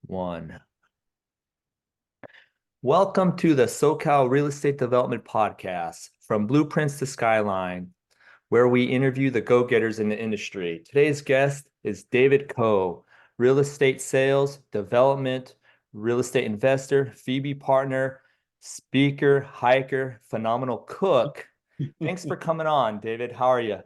One. Welcome to the SoCal Real Estate Development Podcast, from blueprints to skyline, where we interview the go-getters in the industry. Today's guest is David Coe, real estate sales, development, real estate investor, Phoebe partner, speaker, hiker, phenomenal cook. Thanks for coming on, David. How are you?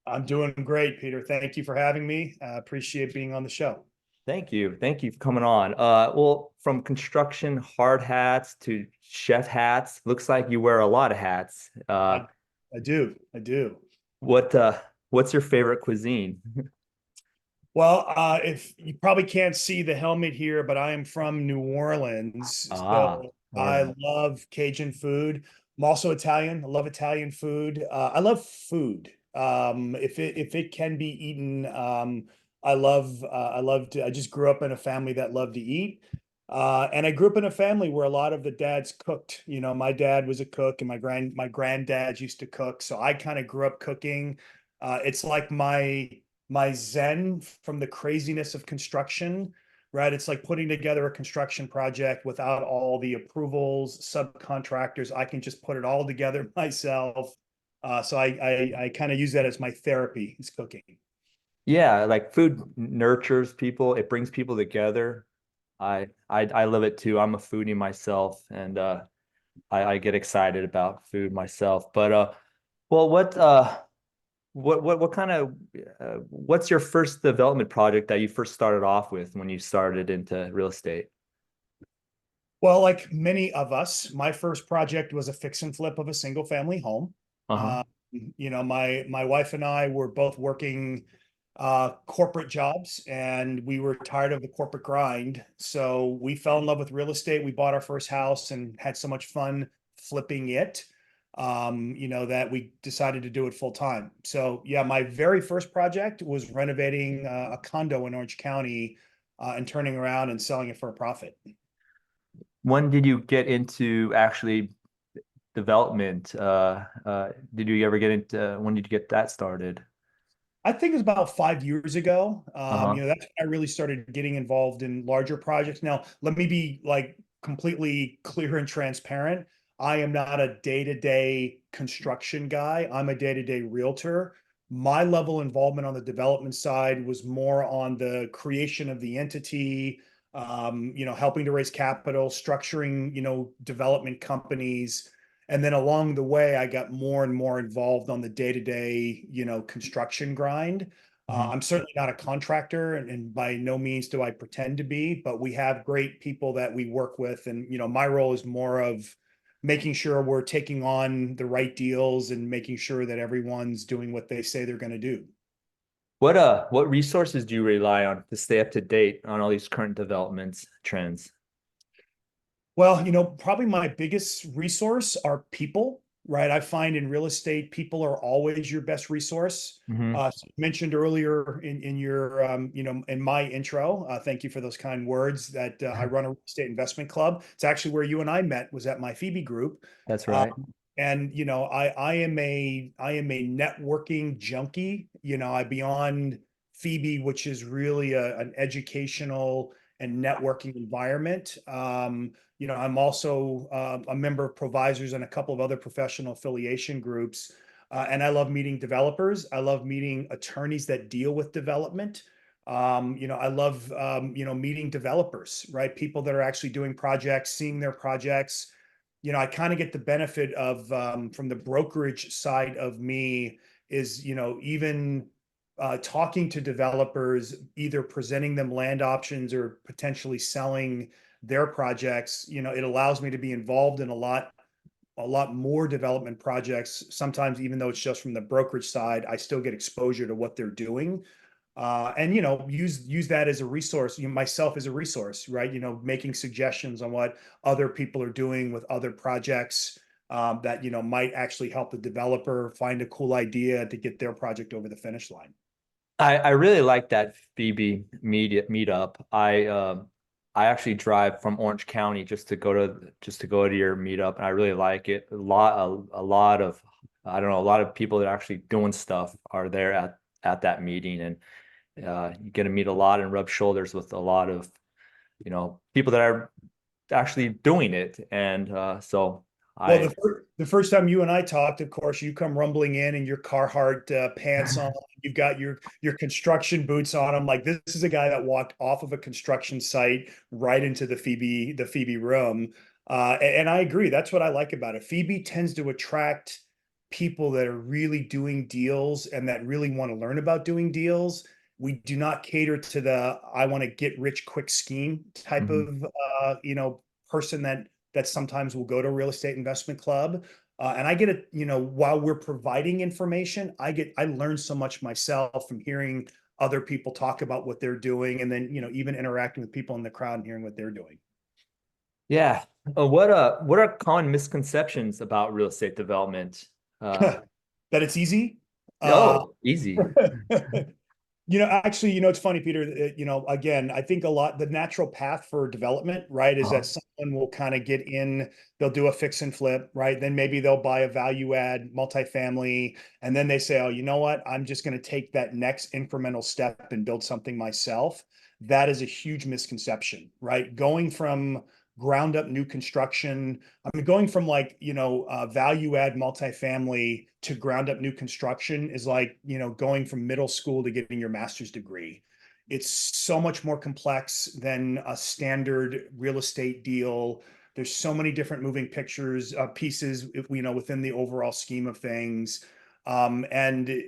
I'm doing great, Peter. Thank you for having me. Appreciate being on the show. Thank you. Thank you for coming on. Well, from construction hard hats to chef hats, looks like you wear a lot of hats. I do. I do. What what's your favorite cuisine? Well, if you probably can't see the helmet here, but I am from New Orleans, Ah, so I Orleans. love Cajun food. I'm also Italian. I love Italian food. I love food. If it can be eaten, I just grew up in a family that loved to eat. And I grew up in a family where a lot of the dads cooked. You know, my dad was a cook and my granddad used to cook. So I kind of grew up cooking. It's like my zen from the craziness of construction, right? It's like putting together a construction project without all the approvals, subcontractors. I can just put it all together myself. So I kind of use that as my therapy is cooking. Yeah, like food nurtures people. It brings people together. I love it too. I'm a foodie myself, and I get excited about food myself. But well, what kind of what's your first development project that you first started off with when you started into real estate? Well, like many of us, my first project was a fix and flip of a single family home. Uh-huh. Uh, my wife and I were both working corporate jobs, and we were tired of the corporate grind. So we fell in love with real estate. We bought our first house and had so much fun flipping it, that we decided to do it full time. So yeah, my very first project was renovating a condo in Orange County and turning around and selling it for a profit. When did you get into actually development? Did you ever get into when did you get that started? I think it was about 5 years ago. Uh-huh. That's when I really started getting involved in larger projects. Now, let me be like completely clear and transparent. I am not a day-to-day construction guy. I'm a day-to-day realtor. My level of involvement on the development side was more on the creation of the entity, helping to raise capital, structuring, development companies, and then along the way, I got more and more involved on the day-to-day, construction grind. Mhm. I'm certainly not a contractor, and by no means do I pretend to be, but we have great people that we work with. And, my role is more of making sure we're taking on the right deals and making sure that everyone's doing what they say they're going to do. What resources do you rely on to stay up to date on all these current developments, trends? Well, probably my biggest resource are people, right? I find in real estate, people are always your best resource. Hmm. So you mentioned earlier in your, in my intro, thank you for those kind words, that I run a real estate investment club. It's actually where you and I met, was at my Phoebe group. That's Uh, right. and I am a networking junkie. I beyond Phoebe, which is really an educational and networking environment. I'm also a member of Provisors and a couple of other professional affiliation groups. And I love meeting developers. I love meeting attorneys that deal with development. I love, meeting developers, right? People that are actually doing projects, seeing their projects. I kind of get the benefit of, from the brokerage side of me, is, even talking to developers, either presenting them land options or potentially selling their projects. It allows me to be involved in a lot more development projects. Sometimes, even though it's just from the brokerage side, I still get exposure to what they're doing. And use that as a resource, myself as a resource, right? Making suggestions on what other people are doing with other projects, that might actually help the developer find a cool idea to get their project over the finish line. I really like that Phoebe meetup. I actually drive from Orange County just to go to your meetup, and I really like it. A lot of I don't know, a lot of people that are actually doing stuff are there at that meeting, and you get to meet a lot and rub shoulders with a lot of people that are actually doing it. And so Well, I, the first time you and I talked, of course, you come rumbling in your Carhartt pants on. You've got your construction boots on. I'm like, this is a guy that walked off of a construction site right into the Phoebe room. And I agree. That's what I like about it. Phoebe tends to attract people that are really doing deals and that really want to learn about doing deals. We do not cater to the I want to get rich quick scheme type Mhm. of person that sometimes will go to a real estate investment club. And I get it, while we're providing information, I learn so much myself from hearing other people talk about what they're doing, and then, even interacting with people in the crowd and hearing what they're doing. Yeah. What are common misconceptions about real estate development? Uh, That it's easy. Uh, oh, easy. Actually, it's funny, Peter. Again, I think the natural path for development, right, is that Uh, someone will kind of get in, they'll do a fix and flip, right? Then maybe they'll buy a value add multifamily, and then they say, oh, you know what? I'm just going to take that next incremental step and build something myself. That is a huge misconception, right? Going from ground up new construction, I mean, going from value add multifamily to ground up new construction is like, going from middle school to getting your master's degree. It's so much more complex than a standard real estate deal. There's so many different moving pieces, within the overall scheme of things. And,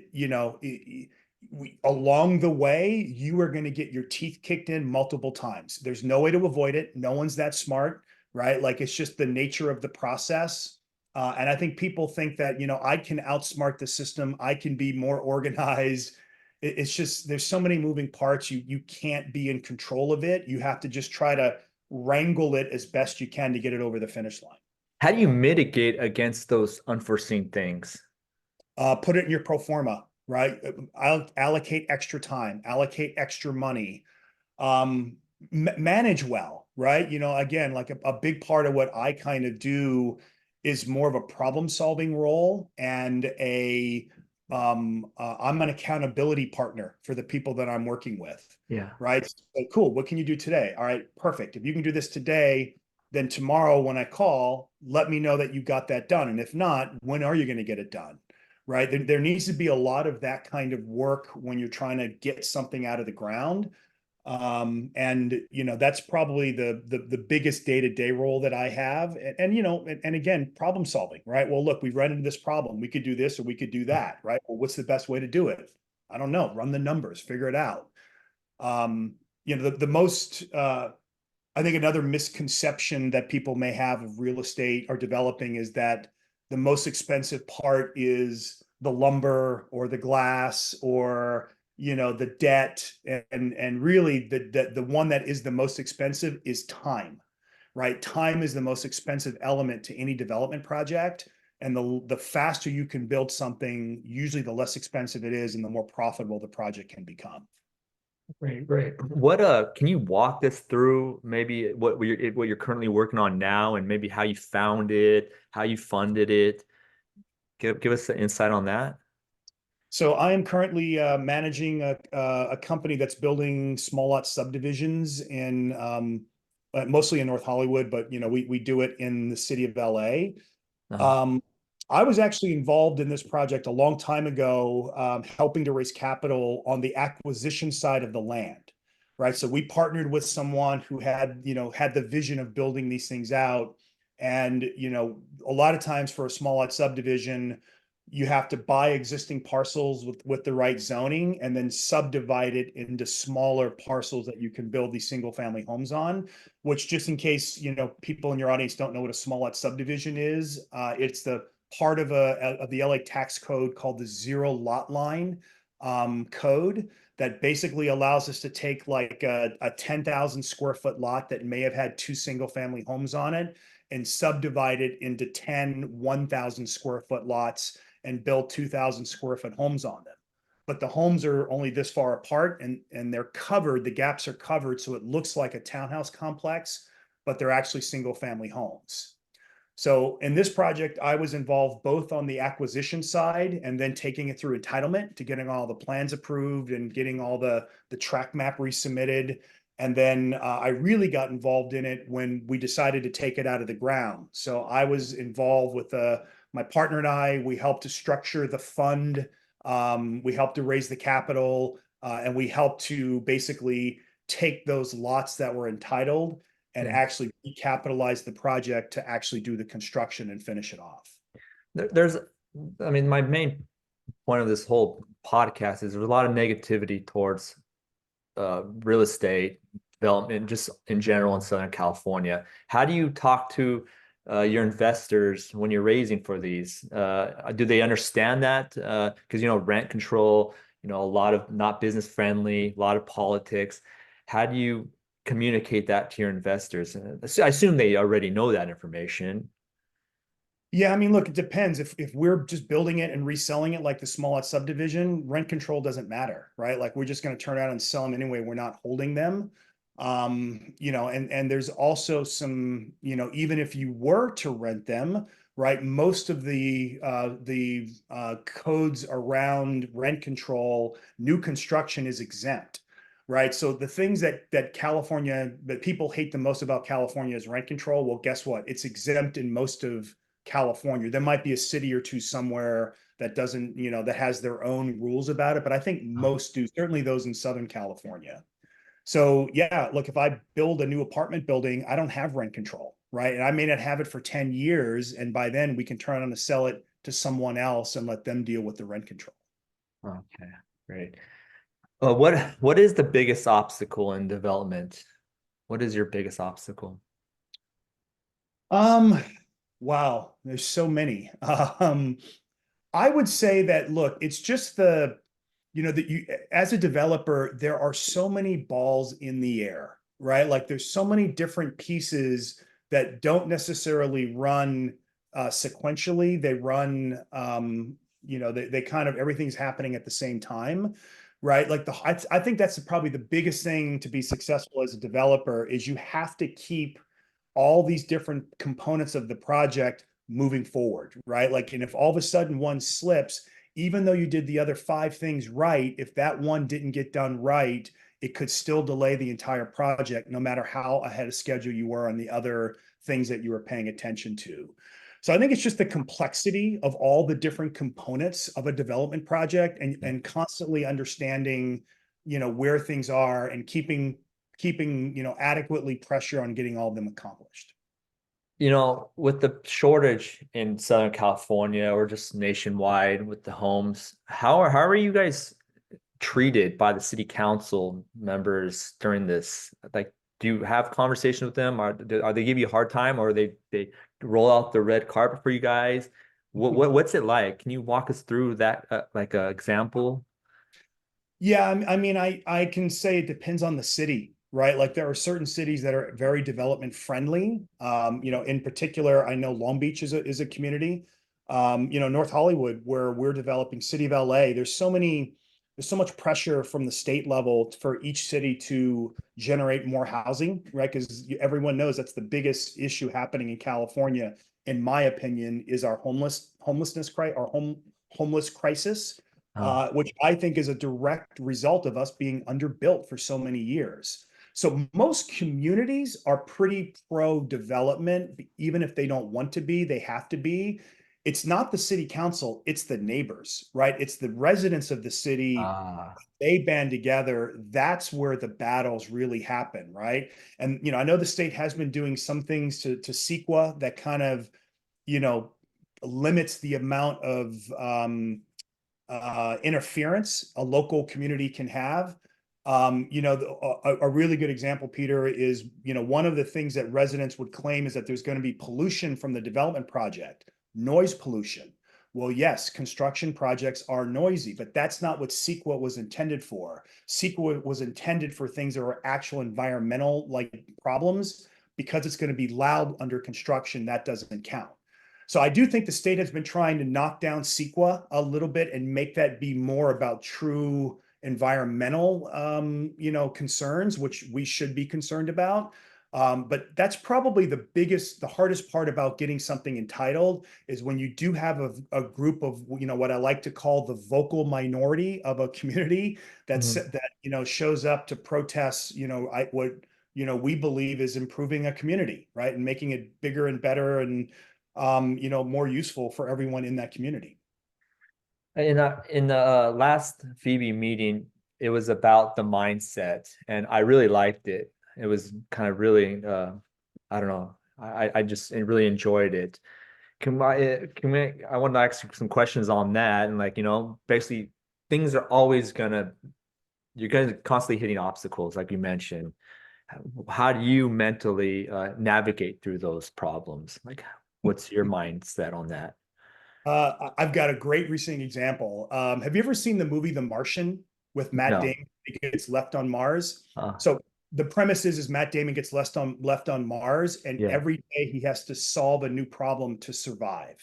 along the way, you are going to get your teeth kicked in multiple times. There's no way to avoid it. No one's that smart, right? Like, it's just the nature of the process. And I think people think that, I can outsmart the system. I can be more organized. It's just, there's so many moving parts. You can't be in control of it. You have to just try to wrangle it as best you can to get it over the finish line. how do you mitigate against those unforeseen things? Put it in your pro forma, right? I'll allocate extra time, allocate extra money, manage well, right? Again, like a big part of what I kind of do is more of a problem solving role and I'm an accountability partner for the people that I'm working with, Yeah. right? So, cool. What can you do today? All right, perfect. If you can do this today, then tomorrow when I call, let me know that you got that done. And if not, when are you going to get it done? Right. There needs to be a lot of that kind of work when you're trying to get something out of the ground. And that's probably the biggest day-to-day role that I have. And again, problem solving, right? Well, look, we've run into this problem. We could do this or we could do that, right? Well, what's the best way to do it? I don't know. Run the numbers, figure it out. The most I think another misconception that people may have of real estate or developing is that the most expensive part is the lumber or the glass or the debt, and really the one that is the most expensive is time, right? Time is the most expensive element to any development project, and the faster you can build something, usually the less expensive it is and the more profitable the project can become. Great, great. What can you walk us through maybe what you're currently working on now and maybe how you found it, how you funded it? Give us the insight on that. So I am currently managing a company that's building small lot subdivisions in mostly in North Hollywood, but we do it in the city of LA. Uh, Um, I was actually involved in this project a long time ago, helping to raise capital on the acquisition side of the land, right? So we partnered with someone who had the vision of building these things out. And, a lot of times for a small lot subdivision, you have to buy existing parcels with the right zoning and then subdivide it into smaller parcels that you can build these single family homes on, which, just in case, people in your audience don't know what a small lot subdivision is, it's the part of the LA tax code called the zero lot line code that basically allows us to take like a 10,000 square foot lot that may have had two single family homes on it and subdivide it into 10 1,000 square foot lots and build 2,000 square foot homes on them. But the homes are only this far apart, and they're covered, the gaps are covered, so it looks like a townhouse complex, but they're actually single family homes. So in this project, I was involved both on the acquisition side and then taking it through entitlement to getting all the plans approved and getting all the track map resubmitted. And then I really got involved in it when we decided to take it out of the ground. So I was involved with my partner and I. We helped to structure the fund. We helped to raise the capital, and we helped to basically take those lots that were entitled and Yeah. actually recapitalize the project to actually do the construction and finish it off. There's, I mean, my main point of this whole podcast is there's a lot of negativity towards real estate development, just in general in Southern California. How do you talk to your investors when you're raising for these? Do they understand that? Because rent control, a lot of not business friendly, a lot of politics. How do you communicate that to your investors? I assume they already know that information. Yeah, I mean, look, it depends. If we're just building it and reselling it like the small lot subdivision, rent control doesn't matter, right? Like we're just going to turn around and sell them anyway. We're not holding them. And there's also some, even if you were to rent them, right? Most of the codes around rent control, new construction is exempt. Right. So the things that people hate the most about California is rent control. Well, guess what? It's exempt in most of California. There might be a city or two somewhere that doesn't, that has their own rules about it, but I think most do, certainly those in Southern California. So yeah, look, if I build a new apartment building, I don't have rent control, right? And I may not have it for 10 years. And by then we can turn on to sell it to someone else and let them deal with the rent control. Okay, great. What is the biggest obstacle in development? What is your biggest obstacle? Um, wow, there's so many. I would say that, look, it's just that you, as a developer, there are so many balls in the air, right? Like there's so many different pieces that don't necessarily run sequentially. They run, they kind of, everything's happening at the same time, right? Like I think that's probably the biggest thing to be successful as a developer is you have to keep all these different components of the project moving forward, right? Like, and if all of a sudden one slips, even though you did the other five things right, if that one didn't get done right, it could still delay the entire project, no matter how ahead of schedule you were on the other things that you were paying attention to. So I think it's just the complexity of all the different components of a development project and constantly understanding, where things are and keeping adequately pressure on getting all of them accomplished. With the shortage in Southern California or just nationwide with the homes, how are you guys treated by the city council members during this? Like, do you have conversations with them? Are they give you a hard time, or they roll out the red carpet for you guys? What's it like? Can you walk us through that, like a example? Yeah, I mean, I can say it depends on the city, right? Like there are certain cities that are very development friendly. In particular, I know Long Beach is a community. North Hollywood, where we're developing, City of LA, there's so much pressure from the state level for each city to generate more housing, right? Because everyone knows that's the biggest issue happening in California, in my opinion, is our homeless crisis, Oh, which I think is a direct result of us being underbuilt for so many years. So most communities are pretty pro development, even if they don't want to be, they have to be. It's not the city council, it's the neighbors, right? It's the residents of the city. ah, They band together. That's where the battles really happen, right? And I know the state has been doing some things to CEQA that kind of, you know, limits the amount of interference a local community can have. A really good example, Peter, is, one of the things that residents would claim is that there's going to be pollution from the development project, noise pollution. Well, yes, construction projects are noisy, but that's not what CEQA was intended for. CEQA was intended for things that are actual environmental like problems. Because it's going to be loud under construction, that doesn't count. So I do think the state has been trying to knock down CEQA a little bit and make that be more about true environmental, concerns, which we should be concerned about. But that's probably the hardest part about getting something entitled is when you do have a group of, what I like to call the vocal minority of a community Mhm. that shows up to protest, what, we believe is improving a community, right? And making it bigger and better and, more useful for everyone in that community. In the last Phoebe meeting, it was about the mindset, and I really liked it. It was kind of really, I don't know, I just really enjoyed it. I want to ask you some questions on that, and like, basically things are always you're gonna constantly hitting obstacles, like you mentioned. How do you mentally navigate through those problems? Like, what's your mindset on that? I've got a great recent example. Have you ever seen the movie The Martian with Matt No. Damon? He gets left on Mars. Uh, So the premise is Matt Damon gets left on Mars, and yeah. every day he has to solve a new problem to survive,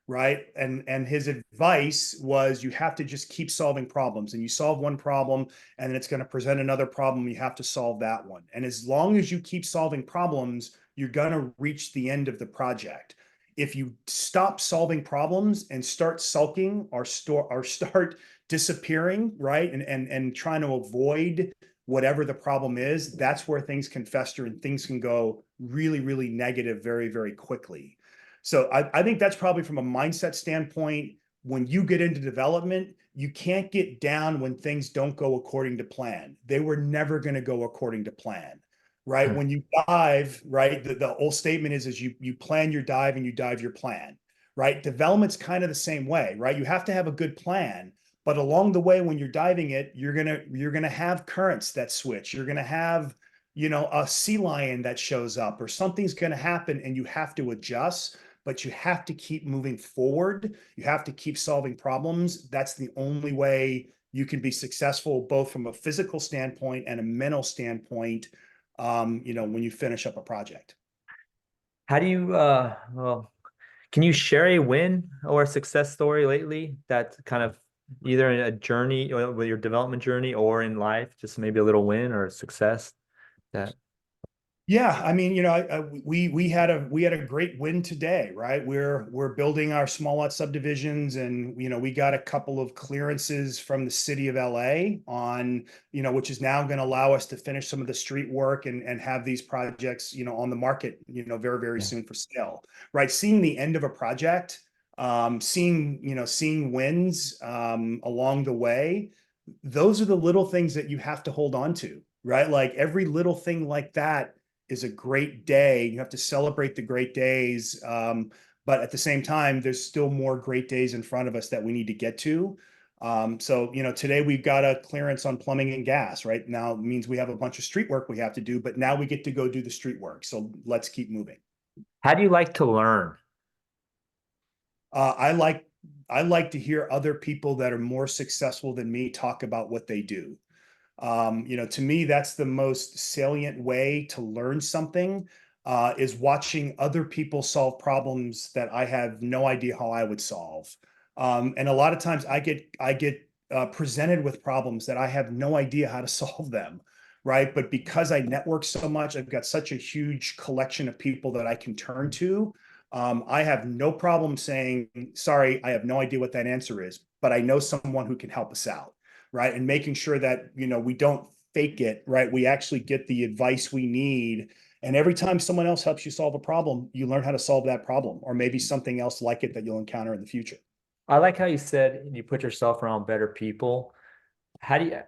right? And his advice was you have to just keep solving problems, and you solve one problem, and then it's going to present another problem. You have to solve that one, and as long as you keep solving problems, you're going to reach the end of the project. If you stop solving problems and start sulking or start disappearing, right, and trying to avoid whatever the problem is, that's where things can fester and things can go really, really negative very, very quickly. So I think that's probably from a mindset standpoint. When you get into development, you can't get down when things don't go according to plan. They were never going to go according to plan, right? When you dive, right, the old statement is you plan your dive and you dive your plan, right? Development's kind of the same way, right? You have to have a good plan, but along the way when you're diving it, you're gonna have currents that switch. You're gonna have, a sea lion that shows up or something's gonna happen and you have to adjust, but you have to keep moving forward. You have to keep solving problems. That's the only way you can be successful, both from a physical standpoint and a mental standpoint, when you finish up a project. How do you well, can you share a win or a success story lately that kind of either in a journey or with your development journey or in life, just maybe a little win or success that Yeah, I mean, we had a great win today, right? We're building our small lot subdivisions, and we got a couple of clearances from the city of LA on, which is now going to allow us to finish some of the street work and have these projects, on the market, very, very yeah. soon for sale, right? Seeing the end of a project, seeing wins along the way, those are the little things that you have to hold on to, right? Like every little thing like that is a great day. You have to celebrate the great days. But at the same time, there's still more great days in front of us that we need to get to. So, today we've got a clearance on plumbing and gas, right? Now it means we have a bunch of street work we have to do, but now we get to go do the street work. So let's keep moving. How do you like to learn? Uh, I like I like to hear other people that are more successful than me talk about what they do. To me, that's the most salient way to learn something, is watching other people solve problems that I have no idea how I would solve. And a lot of times I get presented with problems that I have no idea how to solve them, right? But because I network so much, I've got such a huge collection of people that I can turn to. I have no problem saying, sorry, I have no idea what that answer is, but I know someone who can help us out, right? And making sure that, we don't fake it, right? We actually get the advice we need. And every time someone else helps you solve a problem, you learn how to solve that problem, or maybe something else like it that you'll encounter in the future. I like how you said you put yourself around better people. How do you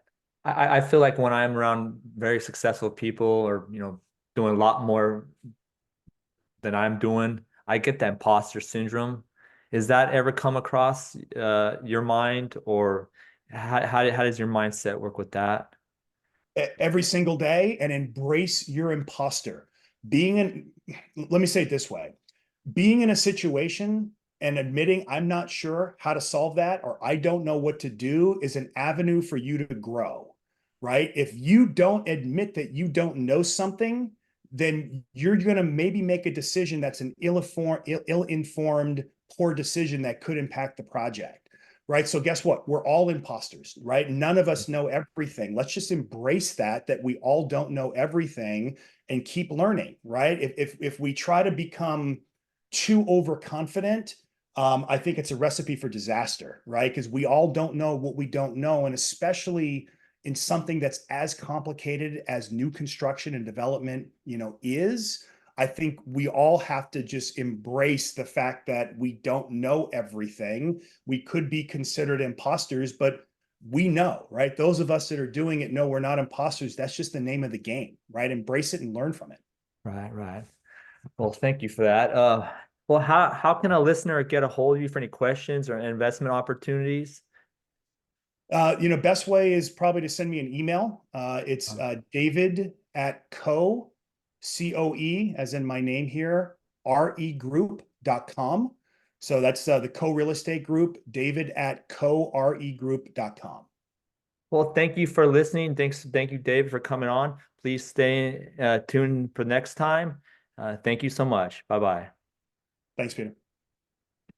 I feel like when I'm around very successful people or doing a lot more than I'm doing, I get that imposter syndrome. Is that ever come across your mind, or how does your mindset work with that? Every single day, and embrace your imposter. Being in, let me say it this way, being in a situation and admitting I'm not sure how to solve that or I don't know what to do is an avenue for you to grow, right? If you don't admit that you don't know something, then you're going to maybe make a decision that's an ill-informed, poor decision that could impact the project. right? So guess what? We're all imposters, right? None of us know everything. Let's just embrace that we all don't know everything and keep learning, right? If we try to become too overconfident, I think it's a recipe for disaster, right? Because we all don't know what we don't know, and especially in something that's as complicated as new construction and development, is. I think we all have to just embrace the fact that we don't know everything. We could be considered imposters, but we know, right? Those of us that are doing it know we're not imposters. That's just the name of the game, right? Embrace it and learn from it. Right, right. Well, thank you for that. Well, how can a listener get a hold of you for any questions or investment opportunities? Best way is probably to send me an email. It's David at COE, as in my name here, regroup.com. So that's the co-real estate group, David at regroup.com. Well, thank you for listening. Thank you, David, for coming on. Please stay tuned for next time. Thank you so much. Bye bye. Thanks, Peter.